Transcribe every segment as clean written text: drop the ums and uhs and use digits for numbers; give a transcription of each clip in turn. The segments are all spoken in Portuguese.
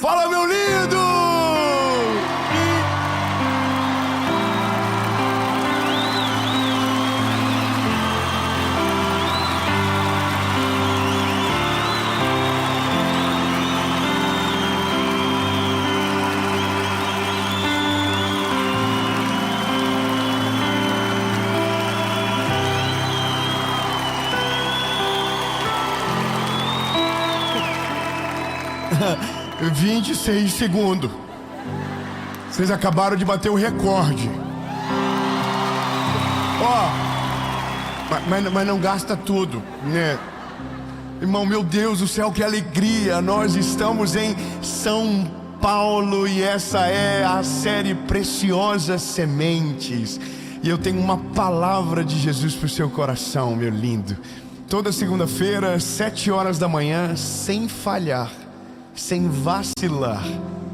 Fala, meu lindo! É 26 segundos. Vocês acabaram de bater o recorde. Mas não gasta tudo, né? Irmão, meu Deus do céu, que alegria! Nós estamos em São Paulo e essa é a série Preciosas Sementes. E eu tenho uma palavra de Jesus para o seu coração, meu lindo. Toda segunda-feira, 7 horas da manhã, sem falhar, sem vacilar,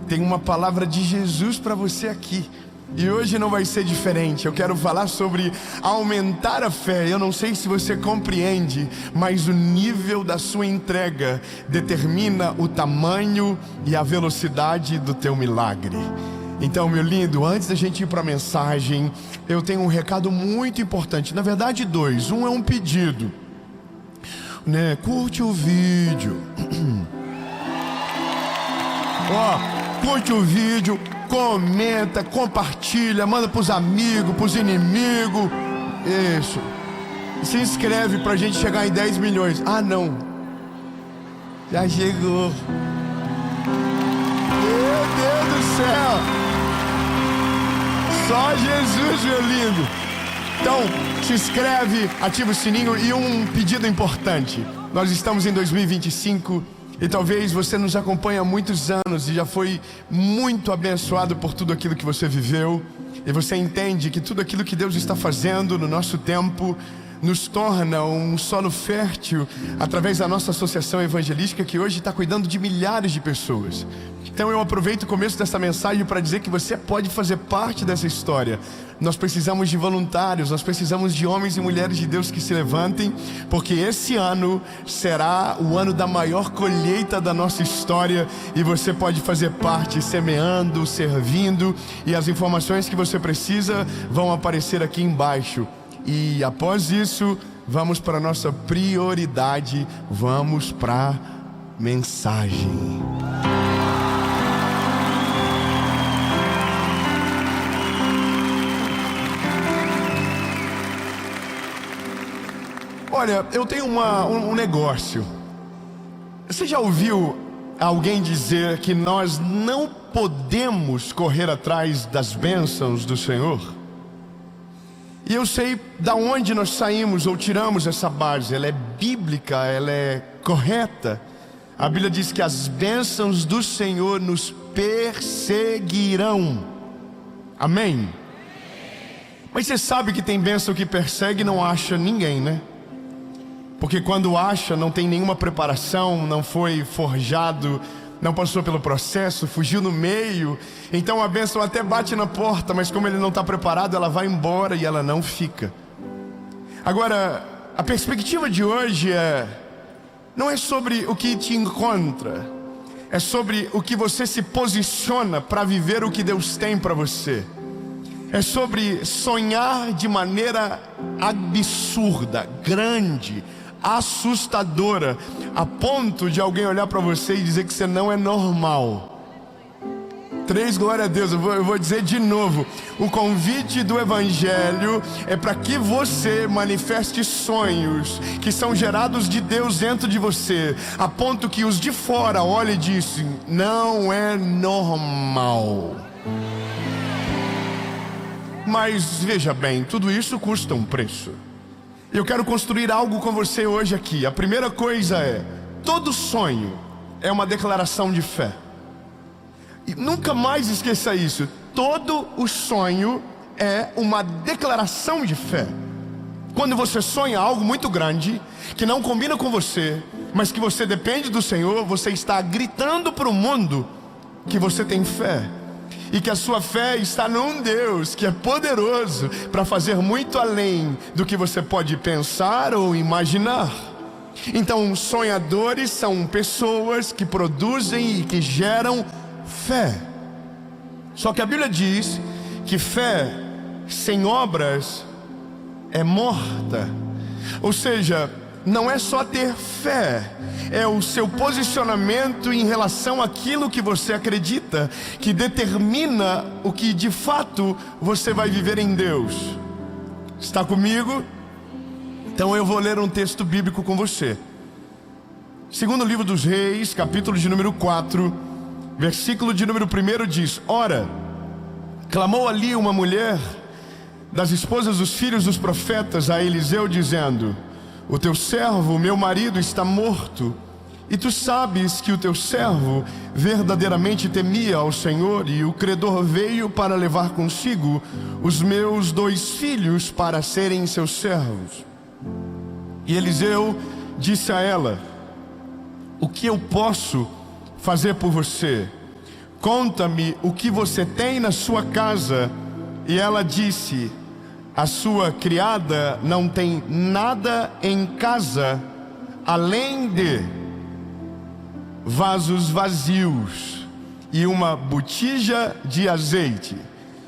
tem uma palavra de Jesus para você aqui. E hoje não vai ser diferente. Eu quero falar sobre aumentar a fé. Eu não sei se você compreende, mas o nível da sua entrega determina o tamanho e a velocidade do teu milagre. Então, meu lindo, antes da gente ir para a mensagem, eu tenho um recado muito importante. Na verdade, 2. Um é um pedido, né? Curte o vídeo. Curte o vídeo, comenta, compartilha, manda pros amigos, pros inimigos. Isso. Se inscreve pra gente chegar em 10 milhões. Ah, não. Já chegou. Meu Deus do céu. Só Jesus, meu lindo. Então, se inscreve, ativa o sininho. E um pedido importante. Nós estamos em 2025. E talvez você nos acompanhe há muitos anos e já foi muito abençoado por tudo aquilo que você viveu. E você entende que tudo aquilo que Deus está fazendo no nosso tempo nos torna um solo fértil através da nossa associação evangelística, que hoje está cuidando de milhares de pessoas. Então eu aproveito o começo dessa mensagem para dizer que você pode fazer parte dessa história. Nós precisamos de voluntários, nós precisamos de homens e mulheres de Deus que se levantem, porque esse ano será o ano da maior colheita da nossa história e você pode fazer parte semeando, servindo, e as informações que você precisa vão aparecer aqui embaixo. E após isso, vamos para a nossa prioridade, vamos para a mensagem. Olha, eu tenho um negócio. Você já ouviu alguém dizer que nós não podemos correr atrás das bênçãos do Senhor? E eu sei da onde nós saímos ou tiramos essa base. Ela é bíblica, ela é correta. A Bíblia diz que as bênçãos do Senhor nos perseguirão. Amém? Mas você sabe que tem bênção que persegue e não acha ninguém, né? Porque quando acha, não tem nenhuma preparação, não foi forjado, não passou pelo processo, fugiu no meio. Então a bênção até bate na porta, mas como ele não está preparado, ela vai embora e ela não fica. Agora, a perspectiva de hoje não é sobre o que te encontra, é sobre o que você se posiciona para viver o que Deus tem para você. É sobre sonhar de maneira absurda, grande, assustadora, a ponto de alguém olhar para você e dizer que você não é normal. 3, glória a Deus. Eu vou dizer de novo. O convite do Evangelho é para que você manifeste sonhos que são gerados de Deus dentro de você, a ponto que os de fora olhem e dizem: não é normal. Mas veja bem, tudo isso custa um preço. Eu quero construir algo com você hoje aqui. A primeira coisa é: todo sonho é uma declaração de fé. E nunca mais esqueça isso. Todo o sonho é uma declaração de fé. Quando você sonha algo muito grande, que não combina com você, mas que você depende do Senhor, você está gritando para o mundo que você tem fé. E que a sua fé está num Deus que é poderoso para fazer muito além do que você pode pensar ou imaginar. Então, sonhadores são pessoas que produzem e que geram fé. Só que a Bíblia diz que fé sem obras é morta. Ou seja, não é só ter fé, é o seu posicionamento em relação àquilo que você acredita, que determina o que de fato você vai viver em Deus. Está comigo? Então eu vou ler um texto bíblico com você. Segundo livro dos Reis, capítulo de número 4, versículo de número 1 diz: Ora, clamou ali uma mulher das esposas dos filhos dos profetas a Eliseu, dizendo: O teu servo, meu marido, está morto, e tu sabes que o teu servo verdadeiramente temia ao Senhor, e o credor veio para levar consigo os meus 2 filhos para serem seus servos. E Eliseu disse a ela: O que eu posso fazer por você? Conta-me o que você tem na sua casa. E ela disse: A sua criada não tem nada em casa, além de vasos vazios e uma botija de azeite.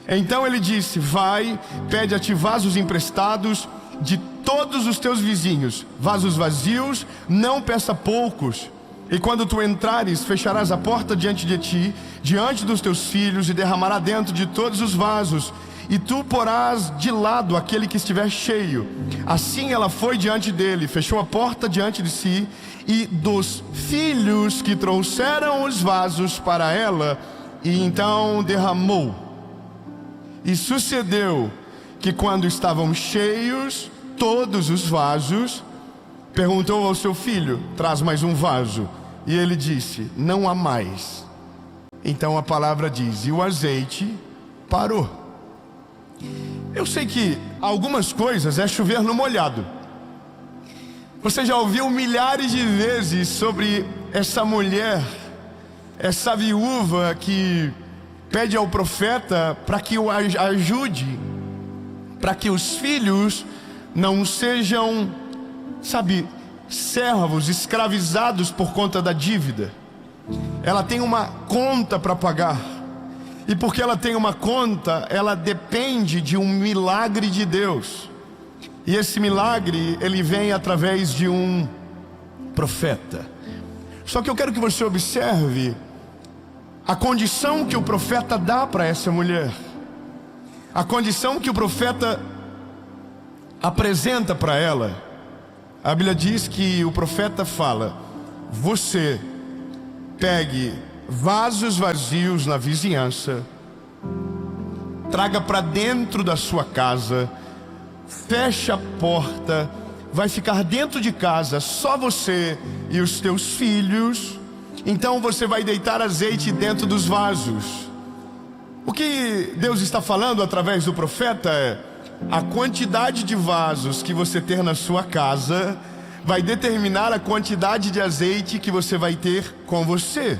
Então ele disse: Vai, pede a ti vasos emprestados de todos os teus vizinhos, vasos vazios, não peça poucos. E quando tu entrares, fecharás a porta diante de ti, diante dos teus filhos, e derramará dentro de todos os vasos, e tu porás de lado aquele que estiver cheio. Assim ela foi diante dele, fechou a porta diante de si, e dos filhos que trouxeram os vasos para ela, e então derramou. E sucedeu que quando estavam cheios todos os vasos, perguntou ao seu filho: Traz mais um vaso. E ele disse: Não há mais. Então a palavra diz: E o azeite parou. Eu sei que algumas coisas é chover no molhado. Você já ouviu milhares de vezes sobre essa mulher, essa viúva que pede ao profeta para que o ajude, para que os filhos não sejam, servos, escravizados por conta da dívida. Ela tem uma conta para pagar. E porque ela tem uma conta, ela depende de um milagre de Deus. E esse milagre, ele vem através de um profeta. Só que eu quero que você observe a condição que o profeta dá para essa mulher. A condição que o profeta apresenta para ela. A Bíblia diz que o profeta fala: Você pegue vasos vazios na vizinhança, traga para dentro da sua casa, fecha a porta, vai ficar dentro de casa só você e os teus filhos. Então você vai deitar azeite dentro dos vasos. O que Deus está falando através do profeta é: a quantidade de vasos que você ter na sua casa vai determinar a quantidade de azeite que você vai ter com você.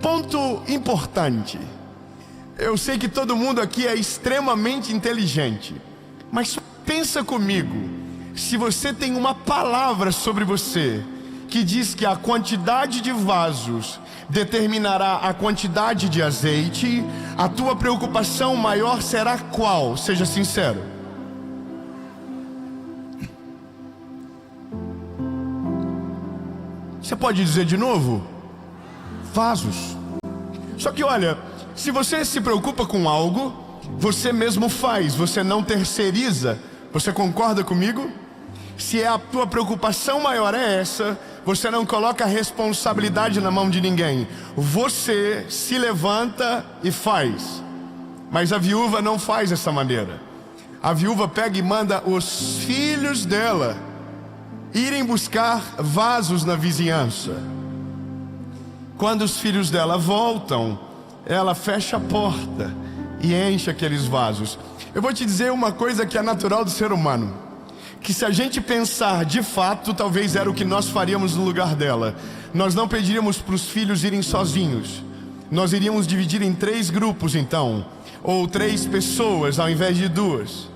Ponto importante. Eu sei que todo mundo aqui é extremamente inteligente, mas pensa comigo: se você tem uma palavra sobre você que diz que a quantidade de vasos determinará a quantidade de azeite, a tua preocupação maior será qual? Seja sincero. Você pode dizer de novo? Vasos. Só que olha, se você se preocupa com algo, você mesmo faz, você não terceiriza. Você concorda comigo? Se a tua preocupação maior é essa, você não coloca a responsabilidade na mão de ninguém. Você se levanta e faz. Mas a viúva não faz dessa maneira. A viúva pega e manda os filhos dela irem buscar vasos na vizinhança. Quando os filhos dela voltam, ela fecha a porta e enche aqueles vasos. Eu vou te dizer uma coisa que é natural do ser humano, que se a gente pensar de fato, talvez era o que nós faríamos no lugar dela. Nós não pediríamos para os filhos irem sozinhos. Nós iríamos dividir em 3 grupos então, ou 3 pessoas ao invés de 2.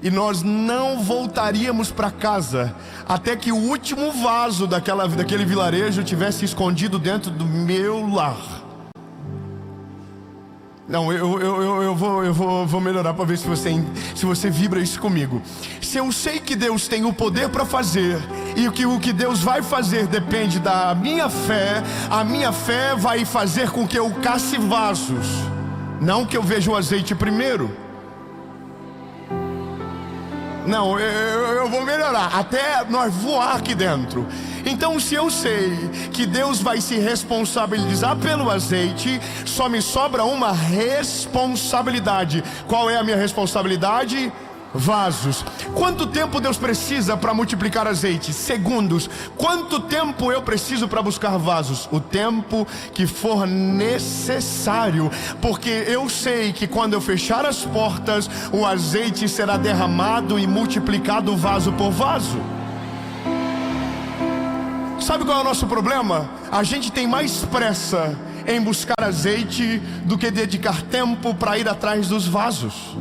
e nós não voltaríamos para casa até que o último vaso daquele vilarejo tivesse escondido dentro do meu lar. Não, eu vou melhorar para ver se você vibra isso comigo. Se eu sei que Deus tem o poder para fazer, e que o que Deus vai fazer depende da minha fé, a minha fé vai fazer com que eu casse vasos, não que eu veja o azeite primeiro. Não, eu vou melhorar, até nós voar aqui dentro. Então, se eu sei que Deus vai se responsabilizar pelo azeite, só me sobra uma responsabilidade. Qual é a minha responsabilidade? Vasos. Quanto tempo Deus precisa para multiplicar azeite? Segundos. Quanto tempo eu preciso para buscar vasos? O tempo que for necessário, porque eu sei que quando eu fechar as portas, o azeite será derramado e multiplicado vaso por vaso. Sabe qual é o nosso problema? A gente tem mais pressa em buscar azeite do que dedicar tempo para ir atrás dos vasos.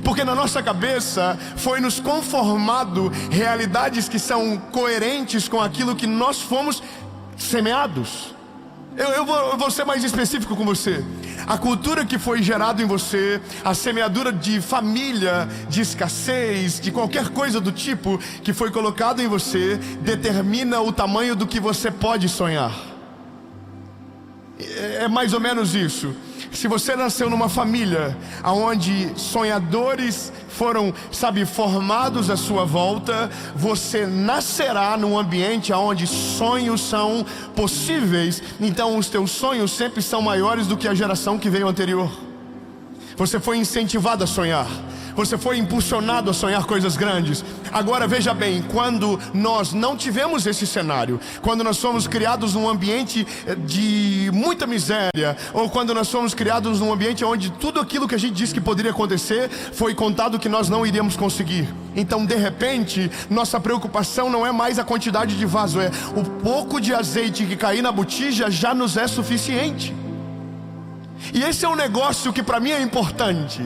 Porque na nossa cabeça foi nos conformado realidades que são coerentes com aquilo que nós fomos semeados. Eu vou ser mais específico com você. A cultura que foi gerada em você, a semeadura de família, de escassez, de qualquer coisa do tipo que foi colocado em você, determina o tamanho do que você pode sonhar. É mais ou menos isso. Se você nasceu numa família onde sonhadores foram, formados à sua volta, você nascerá num ambiente onde sonhos são possíveis. Então os teus sonhos sempre são maiores do que a geração que veio anterior. Você foi incentivado a sonhar, você foi impulsionado a sonhar coisas grandes. Agora veja bem, quando nós não tivemos esse cenário, quando nós fomos criados num ambiente de muita miséria, ou quando nós fomos criados num ambiente onde tudo aquilo que a gente disse que poderia acontecer, foi contado que nós não iríamos conseguir. Então de repente, nossa preocupação não é mais a quantidade de vaso, é o pouco de azeite que cair na botija já nos é suficiente. E esse é um negócio que para mim é importante.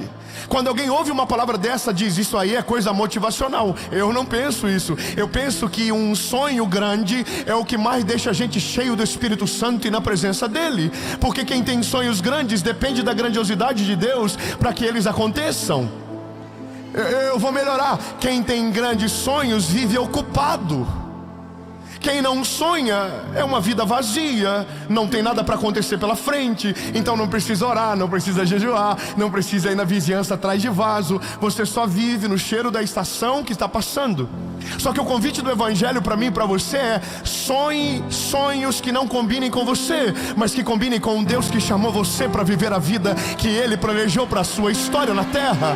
Quando alguém ouve uma palavra dessa, diz: isso aí é coisa motivacional. Eu não penso isso. Eu penso que um sonho grande é o que mais deixa a gente cheio do Espírito Santo e na presença dele. Porque quem tem sonhos grandes depende da grandiosidade de Deus para que eles aconteçam. Eu vou melhorar. Quem tem grandes sonhos vive ocupado. Quem não sonha é uma vida vazia, não tem nada para acontecer pela frente. Então não precisa orar, não precisa jejuar, não precisa ir na vizinhança atrás de vaso. Você só vive no cheiro da estação que está passando. Só que o convite do Evangelho para mim e para você é: sonhe sonhos que não combinem com você, mas que combinem com o Deus que chamou você para viver a vida que Ele planejou para a sua história na terra.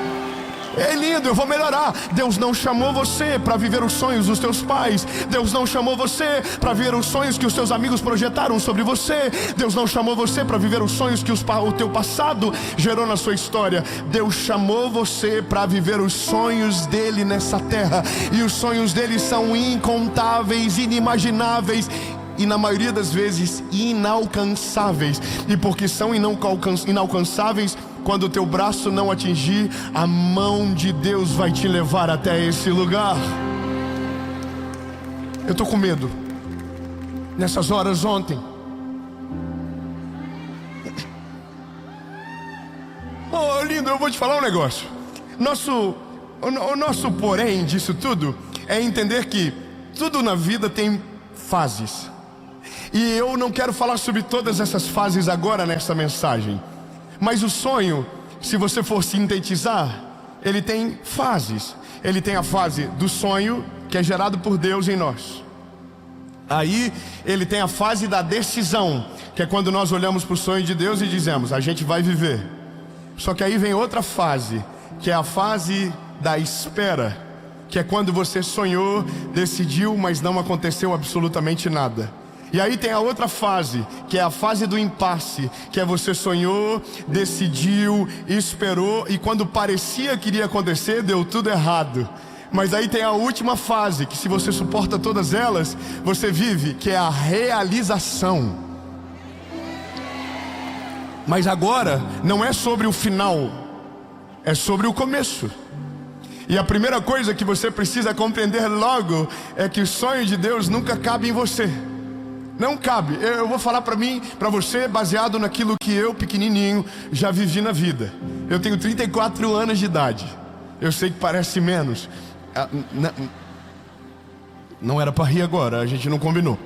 É lindo, eu vou melhorar. Deus não chamou você para viver os sonhos dos teus pais. Deus não chamou você para viver os sonhos que os teus amigos projetaram sobre você. Deus não chamou você para viver os sonhos que o teu passado gerou na sua história. Deus chamou você para viver os sonhos dele nessa terra. E os sonhos dele são incontáveis, inimagináveis e na maioria das vezes inalcançáveis. E porque são inalcançáveis, quando o teu braço não atingir, a mão de Deus vai te levar até esse lugar. Eu estou com medo. Nessas horas ontem, oh lindo, eu vou te falar um negócio. O nosso porém disso tudo é entender que tudo na vida tem fases. E eu não quero falar sobre todas essas fases agora nessa mensagem. Mas o sonho, se você for sintetizar, ele tem fases. Ele tem a fase do sonho, que é gerado por Deus em nós. Aí ele tem a fase da decisão, que é quando nós olhamos para o sonho de Deus e dizemos: a gente vai viver. Só que aí vem outra fase, que é a fase da espera, que é quando você sonhou, decidiu, mas não aconteceu absolutamente nada. E aí tem a outra fase, que é a fase do impasse, que é você sonhou, decidiu, esperou, e quando parecia que iria acontecer, deu tudo errado. Mas aí tem a última fase, que se você suporta todas elas, você vive, que é a realização. Mas agora não é sobre o final, é sobre o começo. E a primeira coisa que você precisa compreender logo é que o sonho de Deus nunca cabe em você. Não cabe. Eu vou falar para mim, para você, baseado naquilo que eu, pequenininho, já vivi na vida. Eu tenho 34 anos de idade. Eu sei que parece menos. Não era para rir agora, a gente não combinou.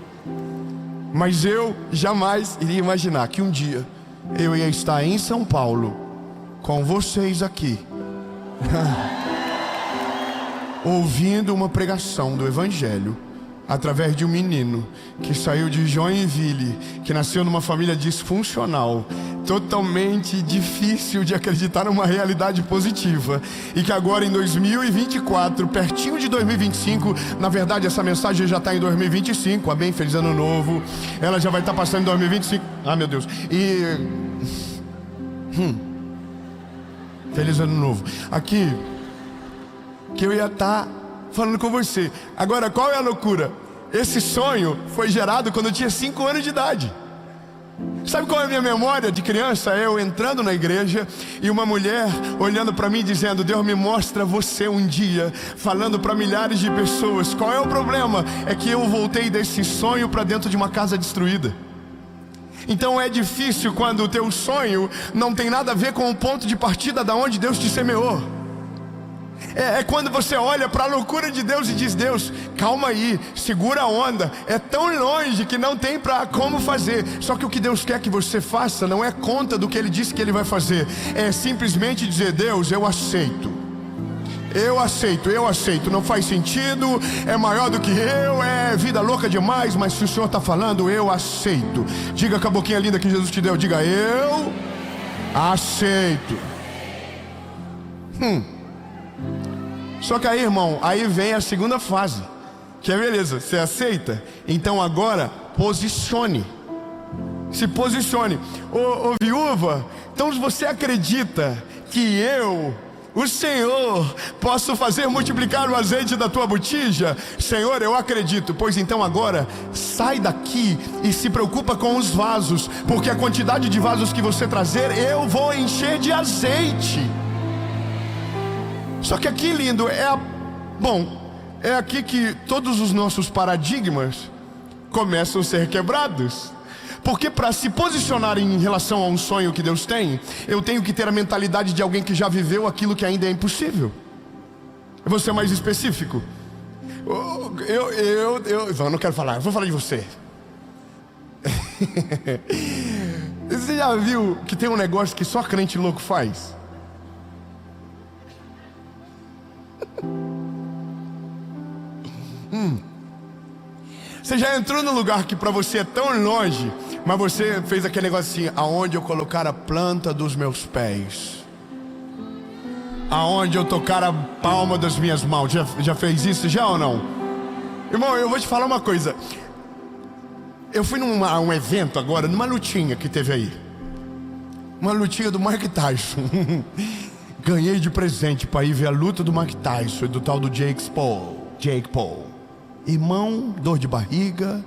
Mas eu jamais iria imaginar que um dia eu ia estar em São Paulo com vocês aqui ouvindo uma pregação do Evangelho através de um menino que saiu de Joinville, que nasceu numa família disfuncional, totalmente difícil de acreditar numa realidade positiva, e que agora em 2024, pertinho de 2025, na verdade essa mensagem já está em 2025, amém, feliz ano novo, ela já vai estar passando em 2025, meu Deus, feliz ano novo, aqui, que eu ia estar falando com você. Agora, qual é a loucura? Esse sonho foi gerado quando eu tinha 5 anos de idade. Sabe qual é a minha memória de criança? Eu entrando na igreja e uma mulher olhando para mim dizendo: Deus me mostra você um dia, falando para milhares de pessoas. Qual é o problema? É que eu voltei desse sonho para dentro de uma casa destruída. Então é difícil quando o teu sonho não tem nada a ver com o ponto de partida da onde Deus te semeou. É quando você olha para a loucura de Deus e diz: Deus, calma aí, segura a onda. É tão longe que não tem para como fazer. Só que o que Deus quer que você faça não é conta do que Ele disse que Ele vai fazer. É simplesmente dizer: Deus, eu aceito. Eu aceito, não faz sentido, é maior do que eu, é vida louca demais, mas se o Senhor está falando, eu aceito. Diga com a boquinha linda que Jesus te deu, diga: eu aceito. Só que aí, irmão, aí vem a segunda fase, que é beleza, você aceita? Então agora, posicione. Se posicione. Ô viúva, então se você acredita que eu, o Senhor, posso fazer multiplicar o azeite da tua botija? Senhor, eu acredito. Pois então agora, sai daqui e se preocupa com os vasos, porque a quantidade de vasos que você trazer, eu vou encher de azeite. Só que aqui, lindo, é aqui que todos os nossos paradigmas começam a ser quebrados. Porque para se posicionar em relação a um sonho que Deus tem, eu tenho que ter a mentalidade de alguém que já viveu aquilo que ainda é impossível. Eu vou ser mais específico. Eu não quero falar, eu vou falar de você. Você já viu que tem um negócio que só crente louco faz? Você já entrou num lugar que para você é tão longe, mas você fez aquele negócio assim: aonde eu colocar a planta dos meus pés, aonde eu tocar a palma das minhas mãos. Já fez isso já ou não? Irmão, eu vou te falar uma coisa. Eu fui num evento agora, numa lutinha que teve aí, uma lutinha do Mike Tyson. Ganhei de presente para ir ver a luta do Mike Tyson e do tal do Jake Paul. Irmão, dor de barriga,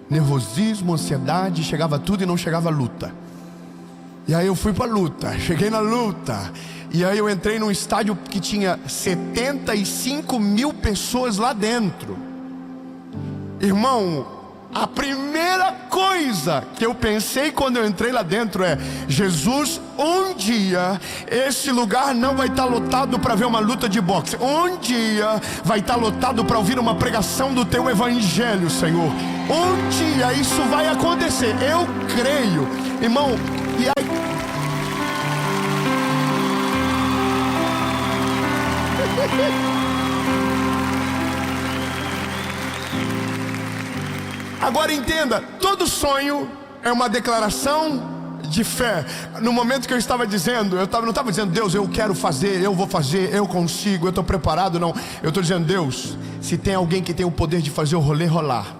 nervosismo, ansiedade, chegava tudo e não chegava a luta. E aí eu fui para a luta, cheguei na luta, e aí eu entrei num estádio que tinha 75 mil pessoas lá dentro. Irmão, a primeira coisa que eu pensei quando eu entrei lá dentro é: Jesus, um dia esse lugar não vai estar lotado para ver uma luta de boxe. Um dia vai estar lotado para ouvir uma pregação do teu evangelho, Senhor. Um dia isso vai acontecer, eu creio, irmão. E aí agora entenda, todo sonho é uma declaração de fé. No momento que eu estava dizendo, não estava dizendo: Deus, eu quero fazer, eu vou fazer, eu consigo, eu estou preparado. Não, eu estou dizendo: Deus, se tem alguém que tem o poder de fazer o rolê rolar,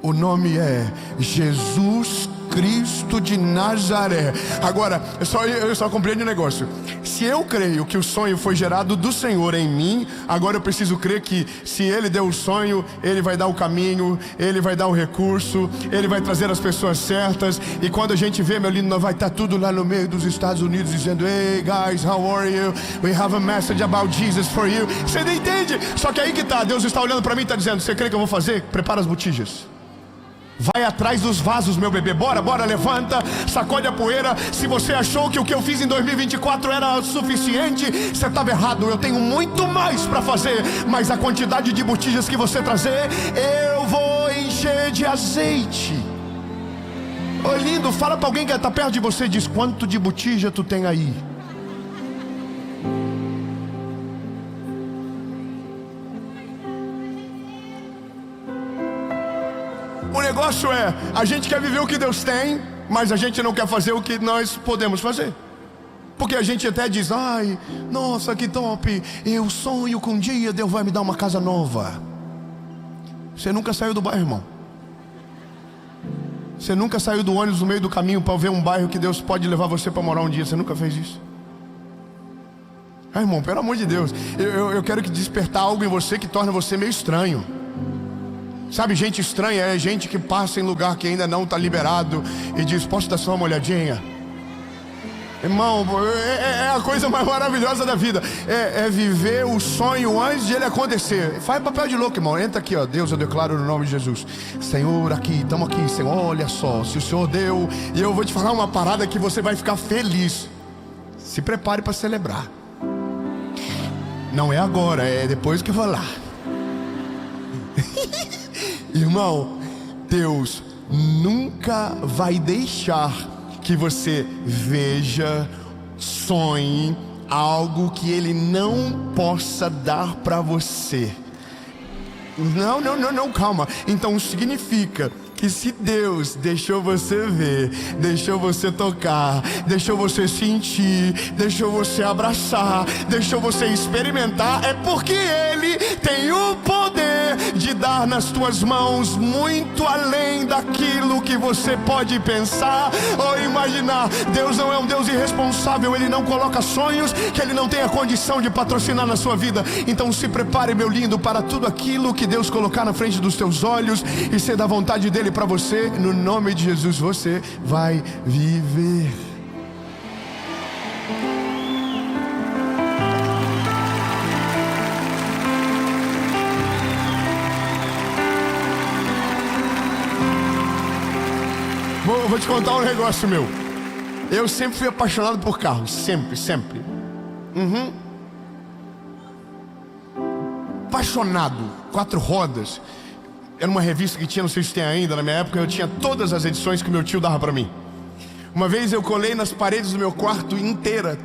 o nome é Jesus Cristo de Nazaré. Agora, eu só compreendo um negócio. Se eu creio que o sonho foi gerado do Senhor em mim, agora eu preciso crer que se Ele deu o sonho, Ele vai dar o caminho, Ele vai dar o recurso, Ele vai trazer as pessoas certas. E quando a gente vê, meu lindo, nós vai estar tudo lá no meio dos Estados Unidos dizendo: Hey guys, how are you? We have a message about Jesus for you. Você não entende? Só que aí que tá, Deus está olhando para mim e está dizendo: você crê que eu vou fazer? Prepara as botijas. Vai atrás dos vasos, meu bebê. Bora, levanta, sacode a poeira. Se você achou que o que eu fiz em 2024 era suficiente, você estava errado. Eu tenho muito mais para fazer. Mas a quantidade de botijas que você trazer, eu vou encher de azeite. Ô lindo, fala para alguém que está perto de você e diz: quanto de botija tu tem aí? O negócio é, a gente quer viver o que Deus tem, mas a gente não quer fazer o que nós podemos fazer. Porque a gente até diz: ai, nossa, que top, eu sonho que um dia Deus vai me dar uma casa nova. Você nunca saiu do bairro, irmão. Você nunca saiu do ônibus no meio do caminho para ver um bairro que Deus pode levar você para morar um dia. Você nunca fez isso. Irmão, pelo amor de Deus, eu quero que despertar algo em você que torna você meio estranho. Sabe, gente estranha é gente que passa em lugar que ainda não está liberado e diz: posso dar só uma olhadinha? Irmão, é a coisa mais maravilhosa da vida. É viver o sonho antes de ele acontecer. Faz papel de louco, irmão. Entra aqui, ó. Deus, eu declaro no nome de Jesus: Senhor, aqui, estamos aqui, Senhor. Olha só, se o Senhor deu, e eu vou te falar uma parada que você vai ficar feliz. Se prepare para celebrar. Não é agora, é depois que eu vou lá. Irmão, Deus nunca vai deixar que você veja, sonhe algo que Ele não possa dar para você. Não, calma. Então significa que se Deus deixou você ver, deixou você tocar, deixou você sentir, deixou você abraçar, deixou você experimentar, é porque Ele tem o poder de dar nas tuas mãos muito além daquilo que você pode pensar ou imaginar. Deus não é um Deus irresponsável. Ele não coloca sonhos que Ele não tem a condição de patrocinar na sua vida. Então se prepare, meu lindo, para tudo aquilo que Deus colocar na frente dos teus olhos e ser da vontade dEle para você. No nome de Jesus você vai viver. Vou te contar um negócio meu. Eu sempre fui apaixonado por carros. Sempre. Apaixonado. 4 rodas. Era uma revista que tinha, não sei se tem ainda, na minha época eu tinha todas as edições que meu tio dava pra mim. Uma vez eu colei nas paredes do meu quarto inteira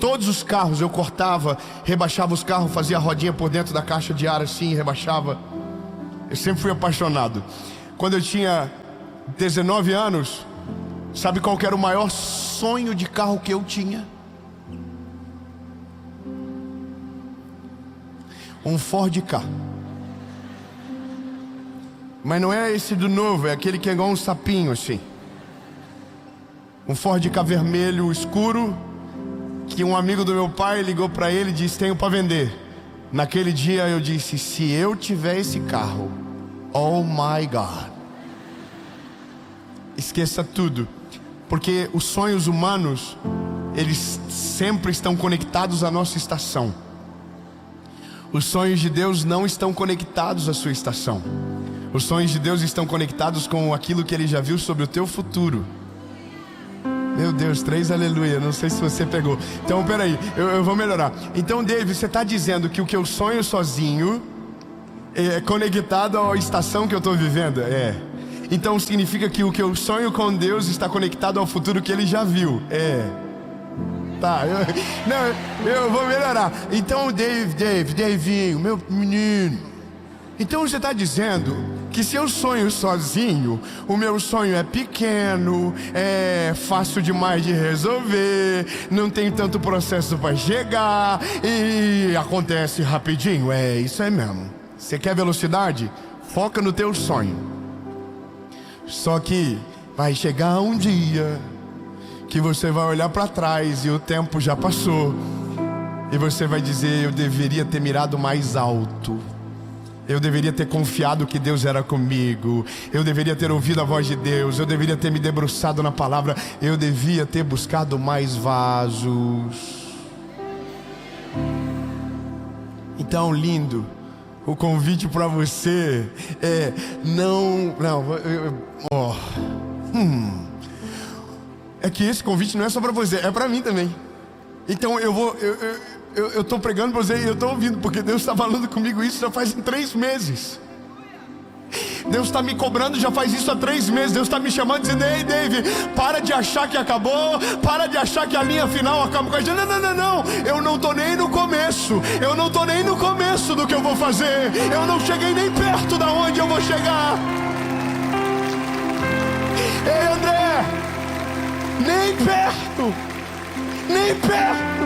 todos os carros. Eu cortava, rebaixava os carros, fazia a rodinha por dentro da caixa de ar assim, rebaixava. Eu sempre fui apaixonado. Quando eu tinha 19 anos, sabe qual que era o maior sonho de carro que eu tinha? Um Ford Ka. Mas não é esse do novo, é aquele que é igual um sapinho assim. Um Ford Ka vermelho escuro, que um amigo do meu pai ligou para ele e disse: tenho para vender. Naquele dia eu disse: se eu tiver esse carro, oh my God. Esqueça tudo. Porque os sonhos humanos, eles sempre estão conectados à nossa estação. Os sonhos de Deus não estão conectados à sua estação. Os sonhos de Deus estão conectados com aquilo que Ele já viu sobre o teu futuro. Meu Deus, 3 aleluia. Não sei se você pegou. Então peraí, eu vou melhorar. Então David, você está dizendo que o que eu sonho sozinho é conectado à estação que eu estou vivendo? É. Então significa que o que eu sonho com Deus está conectado ao futuro que Ele já viu? É. Tá, eu vou melhorar. Então David, meu menino, então você está dizendo que se eu sonho sozinho, o meu sonho é pequeno, é fácil demais de resolver, não tem tanto processo para chegar e acontece rapidinho. É isso aí mesmo. Você quer velocidade? Foca no teu sonho. Só que Vai chegar um dia que você vai olhar para trás e o tempo já passou, e você vai dizer: eu deveria ter mirado mais alto, eu deveria ter confiado que Deus era comigo, eu deveria ter ouvido a voz de Deus, eu deveria ter me debruçado na palavra, eu devia ter buscado mais vasos. Então, lindo, o convite para você é é que esse convite não é só para você, é para mim também. Então eu estou pregando para você e eu estou ouvindo, porque Deus está falando comigo isso já faz 3 meses. Deus está me cobrando já faz isso há 3 meses. Deus está me chamando dizendo: ei, Dave, para de achar que acabou, para de achar que a linha final acaba com a gente. Não, eu não estou nem no começo, eu não estou nem no começo do que eu vou fazer, eu não cheguei nem perto da onde eu vou chegar. Ei, André, nem perto, nem perto.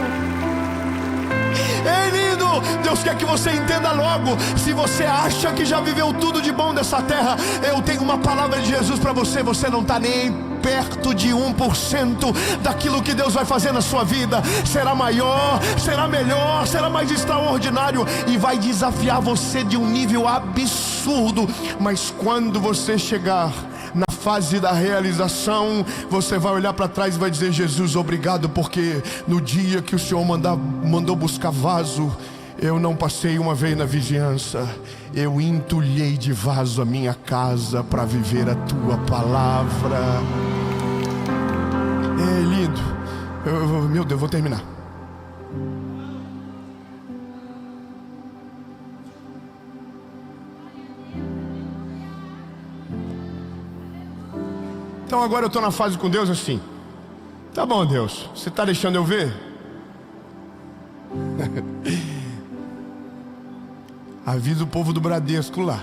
Ei, lindo, Deus quer que você entenda logo. Se você acha que já viveu tudo de bom dessa terra, eu tenho uma palavra de Jesus para você. Você não está nem perto de 1% daquilo que Deus vai fazer na sua vida. Será maior, será melhor, será mais extraordinário e vai desafiar você de um nível absurdo. Mas quando você chegar na fase da realização, você vai olhar para trás e vai dizer: Jesus, obrigado, porque no dia que o Senhor mandou buscar vaso, eu não passei uma vez na vizinhança, eu entulhei de vaso a minha casa para viver a tua palavra. É lindo. Meu Deus, vou terminar. Então agora eu estou na fase com Deus assim: tá bom, Deus, você está deixando eu ver? Avisa o povo do Bradesco lá.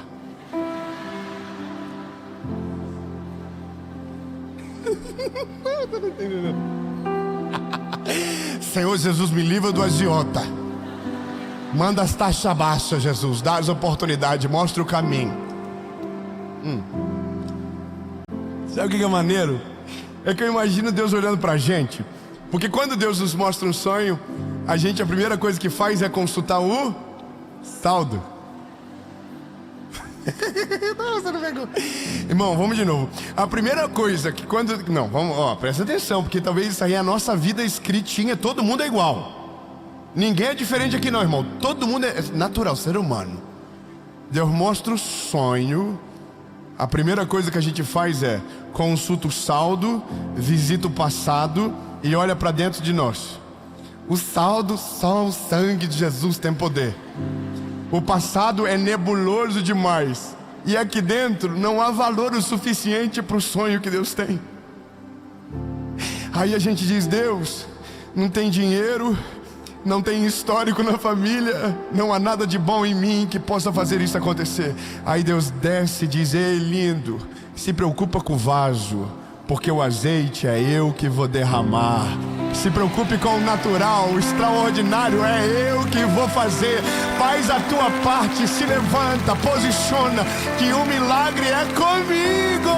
Senhor Jesus, me livra do agiota. Manda as taxas baixas, Jesus. Dá as oportunidades, mostra o caminho. Sabe o que é maneiro? É que eu imagino Deus olhando pra gente. Porque quando Deus nos mostra um sonho, a primeira coisa que faz é consultar o saldo. Não, você não pegou. Irmão, vamos de novo. A primeira coisa que quando... Não, vamos, presta atenção, porque talvez isso aí é a nossa vida escritinha. Todo mundo é igual. Ninguém é diferente aqui não, irmão. Todo mundo é natural, ser humano. Deus mostra o sonho. A primeira coisa que a gente faz é consulta o saldo, visita o passado e olha para dentro de nós. O saldo, só o sangue de Jesus tem poder. O passado é nebuloso demais, e aqui dentro não há valor o suficiente para o sonho que Deus tem. Aí a gente diz: Deus, não tem dinheiro, não tem histórico na família, não há nada de bom em mim que possa fazer isso acontecer. Aí Deus desce e diz: ei, lindo, se preocupa com o vaso, porque o azeite é eu que vou derramar. Se preocupe com o natural, o extraordinário é eu que vou fazer. Faz a tua parte, se levanta, posiciona, que o milagre é comigo.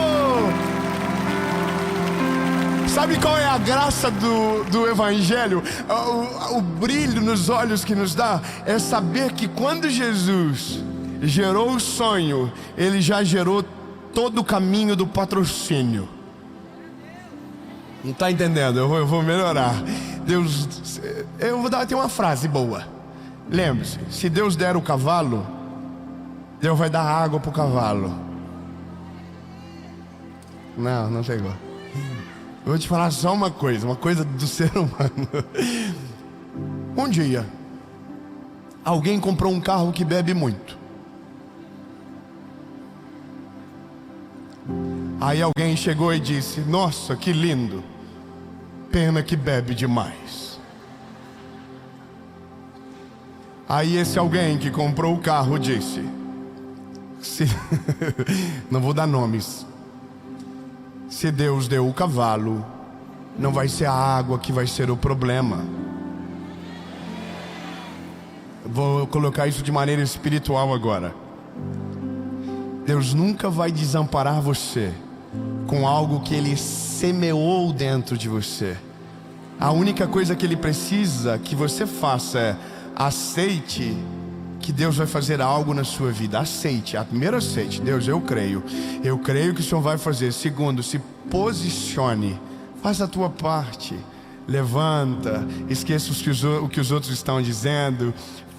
Sabe qual é a graça do Evangelho? O brilho nos olhos que nos dá é saber que quando Jesus gerou o sonho, Ele já gerou todo o caminho do patrocínio. Não está entendendo? Eu vou melhorar. Deus, tem uma frase boa. Lembre-se, se Deus der o cavalo, Deus vai dar água para o cavalo. Não chegou. Eu vou te falar só uma coisa do ser humano. Um dia, alguém comprou um carro que bebe muito. Aí alguém chegou e disse: nossa, que lindo, pena que bebe demais. Aí esse alguém que comprou o carro disse: não vou dar nomes, se Deus deu o cavalo, não vai ser a água que vai ser o problema. Vou colocar isso de maneira espiritual agora. Deus nunca vai desamparar você com algo que Ele semeou dentro de você. A única coisa que Ele precisa que você faça é aceite que Deus vai fazer algo na sua vida. Aceite, primeiro aceite. Deus, eu creio que o Senhor vai fazer. Segundo, se posicione, faça a tua parte. Levanta, esqueça o que os outros estão dizendo,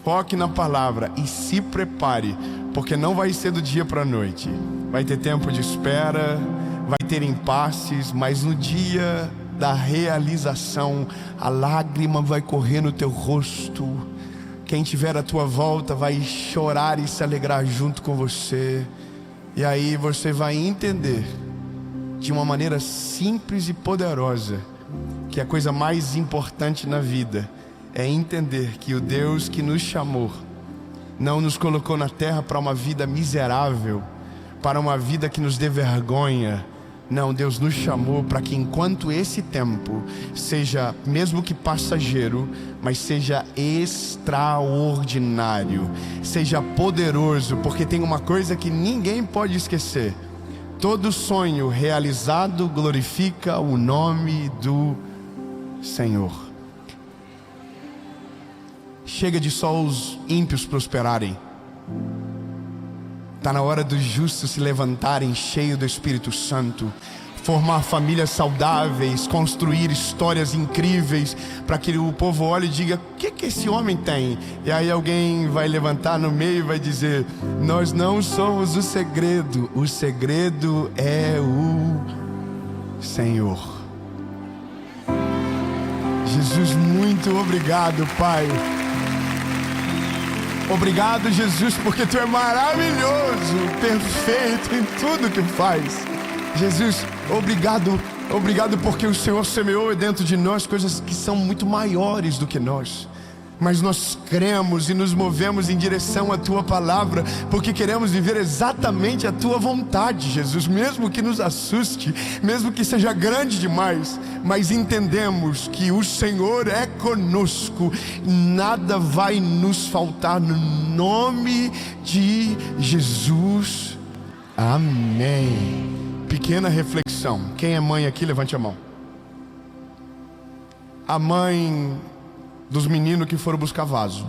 foque na palavra e se prepare, porque não vai ser do dia para a noite. Vai ter tempo de espera, vai ter impasses, mas no dia da realização, a lágrima vai correr no teu rosto. Quem tiver à tua volta vai chorar e se alegrar junto com você. E aí você vai entender, de uma maneira simples e poderosa, que a coisa mais importante na vida é entender que o Deus que nos chamou não nos colocou na terra para uma vida miserável, para uma vida que nos dê vergonha. Não, Deus nos chamou para que enquanto esse tempo seja, mesmo que passageiro, mas seja extraordinário, seja poderoso, porque tem uma coisa que ninguém pode esquecer: todo sonho realizado glorifica o nome do Senhor. Chega de só os ímpios prosperarem. Está na hora dos justos se levantarem cheios do Espírito Santo, formar famílias saudáveis, construir histórias incríveis, para que o povo olhe e diga: o que esse homem tem? E aí alguém vai levantar no meio e vai dizer: nós não somos o segredo é o Senhor. Jesus, muito obrigado, Pai. Obrigado, Jesus, porque Tu é maravilhoso, perfeito em tudo que faz. Jesus, obrigado porque o Senhor semeou dentro de nós coisas que são muito maiores do que nós. Mas nós cremos e nos movemos em direção à Tua palavra, porque queremos viver exatamente a Tua vontade, Jesus. Mesmo que nos assuste, mesmo que seja grande demais, mas entendemos que o Senhor é conosco, nada vai nos faltar, no nome de Jesus, amém. Pequena reflexão: quem é mãe aqui, levante a mão. A mãe dos meninos que foram buscar vaso.